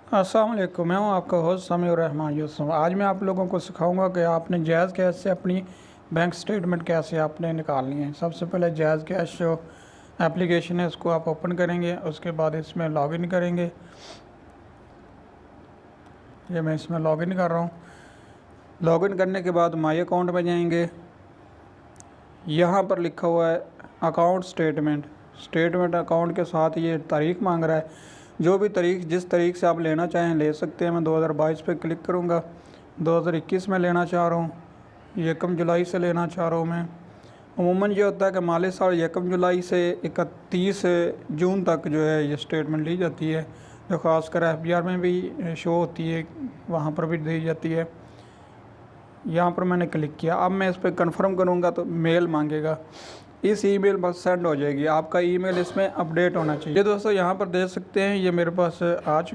अस्सलाम वालेकुम, मैं हूं आपका होस्ट समीउर रहमान यूसुफ। आज मैं आप लोगों को सिखाऊंगा कि आपने जायज़ कैश से अपनी बैंक स्टेटमेंट कैसे आपने निकालनी है। सबसे पहले जायज़ कैश जो एप्लीकेशन है उसको आप ओपन करेंगे, उसके बाद इसमें लॉगिन करेंगे। ये मैं इसमें लॉगिन कर रहा हूँ। लॉगिन करने के बाद माई अकाउंट में जाएंगे। यहाँ पर लिखा हुआ है अकाउंट स्टेटमेंट। स्टेटमेंट अकाउंट के साथ ये तारीख मांग रहा है। जो भी तारीख जिस तारीख से आप लेना चाहें ले सकते हैं। मैं 2022 पे क्लिक करूँगा। 2021 में लेना चाह रहा हूँ, 1 जुलाई से लेना चाह रहा हूँ मैं। अमूमन ये होता है कि माली साल 1 जुलाई से 31 जून तक जो है ये स्टेटमेंट ली जाती है, जो ख़ासकर FBR में भी शो होती है, वहाँ पर भी दी जाती है। यहाँ पर मैंने क्लिक किया। अब मैं इस पर कंफर्म करूँगा तो मेल मांगेगा। इस ईमेल पर सेंड हो जाएगी। आपका ईमेल इसमें अपडेट होना चाहिए। ये दोस्तों यहाँ पर देख सकते हैं, ये मेरे पास आ चुकी